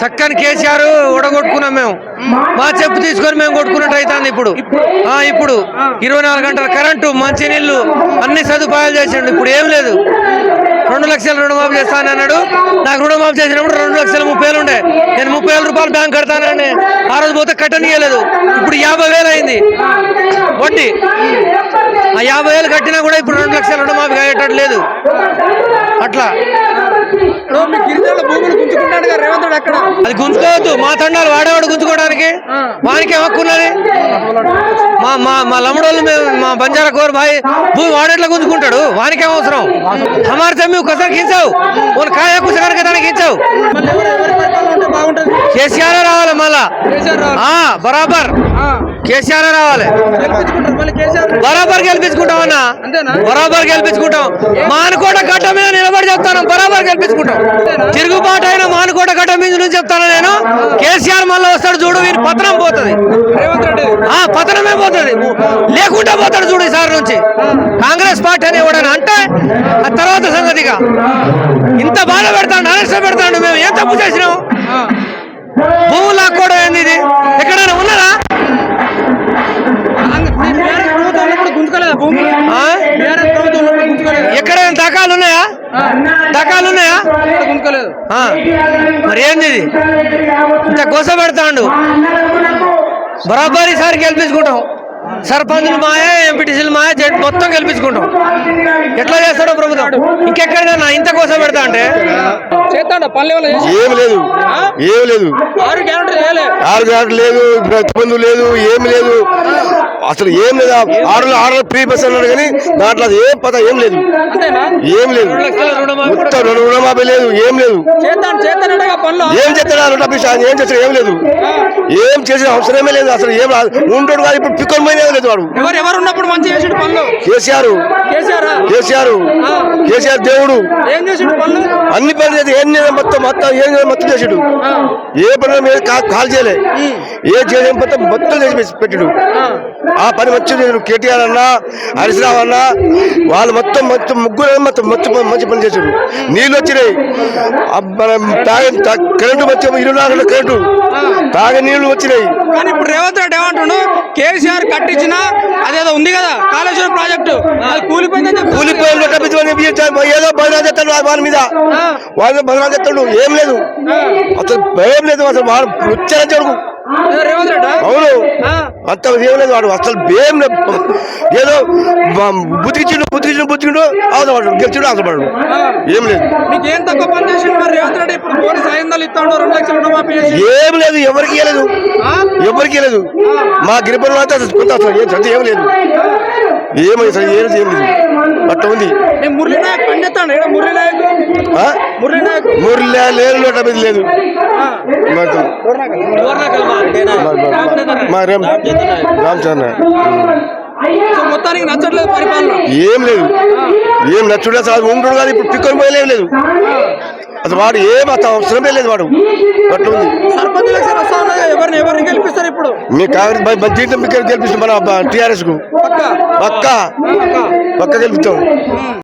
చక్కని కేసీఆర్ ఓడగొట్టుకున్నాం మేము. మా చెప్పు తీసుకొని మేము కొట్టుకున్నట్టు అవుతుంది ఇప్పుడు. ఇప్పుడు 24 గంటల కరెంటు, మంచినీళ్లు, అన్ని సదుపాయాలు చేసిండు. ఇప్పుడు ఏం లేదు. 2 లక్షలు రుణమాఫీ చేస్తానన్నాడు. నాకు రుణమాఫీ చేసినప్పుడు 2,30,000 ఉండే. నేను 30,000 రూపాయలు బ్యాంక్ కడతానని ఆ రోజు పోతే కట్టనియలేదు. ఇప్పుడు 50,000 అయింది వడ్డీ. ఆ 50,000 కట్టినా కూడా ఇప్పుడు 2 లక్షల రుణమాఫీ అయ్యేటట్టు లేదు. అట్లా అది గుంజుకోవద్దు. మా తండాలు వాడేవాడు గుంజుకోవడానికి వానికి హక్కున్నది. మా లమ్మడోళ్ళు మా బంజారా కోర్ భాయ్ భూమి వాడేట్లా గుంజుకుంటాడు, వానికేం అవసరం. హమార్ జమీ ఒకసారి గించావు, మన కాయ కుసగానికి దానికి గించావు. కేసీఆర్ రావాలి మళ్ళా, బరాబర్ కేసీఆర్ రావాలి. బరాబర్ గెలిపించుకుంటామన్నా, బరాబర్ గెలిపించుకుంటాం. మానుకోట గడ్డ మీద నిలబడి చెప్తాను, బరాబర్ గెలిపించుకుంటాం. తిరుగుబాటు అయినా మానుకోట గడ్డ మీద నుంచి చెప్తాను నేను. కేసీఆర్ మళ్ళీ వస్తాడు చూడు, వీరి పతనం పోతుంది. పతనమే పోతుంది, లేకుండా పోతాడు చూడు ఈసారి నుంచి. కాంగ్రెస్ పార్టీ అని ఎవడని అంటే ఆ తర్వాత సంగతిగా ఇంత బాధ పెడతాడు, అరెస్ట్ పెడతాడు. మేము ఏం తప్పు చేసినాం? భూములు లాక్కోవడం ఏంది? ఇది ఎక్కడైనా ఉన్నదా? ఎక్కడైనా దకాలు ఉన్నాయా? దకాలు ఉన్నాయా? మరి ఏంది ఇది? ఇంత కోస పెడతాడు. బరాబర్ ఈసారి గెలిపించుకుంటాం. సర్పంచులు మాయ, ఎంపీటీసీలు మాయ, జడ్జి మొత్తం గెలిపించుకుంటాం. ఎట్లా చేస్తాడో ప్రభుత్వం. ఇంకెక్కడైనా ఇంత కోసం పెడతా అంటే ఏమి లేదు, ఏమి లేదు. 6 గ్యారెంటీ లేదు, ప్రతిబంధు లేదు, ఏమి లేదు, అసలు ఏం లేదా. 6 ఫ్రీ బస్ అన్నాడు కానీ దాంట్లో ఏం పద ఏం లేదు, ఏం లేదు. మొత్తం రుణమాఫీ లేదు, ఏం లేదు. ఏం చేస్తాడు ఏం చేస్తాడు? ఏం లేదు, ఏం చేసిన అవసరమే లేదు. అసలు ఏం ఉంటాడు కాదు. ఇప్పుడు పిక్కొని పోయినా లేదు వాడు. ఎవరు ఉన్నప్పుడు మంచి చేసాడు పనులు? కేసీఆర్ దేవుడు. అన్ని పనులు చేసి ఏం మొత్తం మొత్తం చేసాడు. ఏ పని మీద కాల్ చేయలే, ఏ చేయడం మొత్తం చేసి పెట్టాడు. ఆ పని మంచి చేసాడు. కేటీఆర్ అన్నా, హరీశ్రావు అన్నా, వాళ్ళు మొత్తం ముగ్గురు మంచి పని చేశాడు. నీళ్ళు వచ్చినాయి, కరెంటు వచ్చి 24 గంటల కరెంటు, తాగే నీళ్లు వచ్చినాయి. కానీ ఇప్పుడు రేవంత్ రెడ్డి ఏమంటున్నాడు? కేసీఆర్ కట్టించిన అదేదో ఉంది కదా కాళేశ్వరం ప్రాజెక్టు, అది కూలిపోయిందని ఏదో బదనా చేస్తాడు వాళ్ళ మీద, వాళ్ళ బదనా చేస్తాడు. ఏం లేదు, అసలు భయం లేదు. అసలు వాడు ముచ్చరడు. అవును, అంత ఏం లేదు. వాడు అసలు భయం ఏదో బుద్ధికిండు అవసరపడు, గెలిచిండు అవసరపడు. ఏం లేదు, ఏం తక్కువ పని చేసిండు రేవంత్ రెడ్డి? ఇప్పుడు బోనస్ 500 ఇస్తాడు, 2 లక్షలు రుణమాఫీ చేసి. ఏం లేదు, ఎవరికి లేదు, ఎవరికి లేదు. మా గిరిపల్లి అంతా కొంత అసలు ఏం లేదు, ఏమైంది ఏం లేదు. అట్లా ఉంది. మురళీ నాయక్ పని చేస్తాడు. మురళీ లేదు, 150 లేదు. రామచంద్ర మొత్తానికి నచ్చట్లేదు పరిపాలన. ఏం లేదు, ఏం నచ్చుడు అసలు ఉండడు కాదు. ఇప్పుడు పిక్కొని పోయలేం లేదు. అసలు వాడు ఏం అసలు అవసరమే లేదు. వాడు అట్లా ఉంది. సర్పంచ్ ఎలక్షన్ వస్తా ఉన్నాయి, ఎవరిని గెలిపిస్తారు ఇప్పుడు? మీ కాంగ్రెస్ దీంట్లో మీకు గెలిపిస్తాం, మన TRS కు పక్క గెలుపుతాం.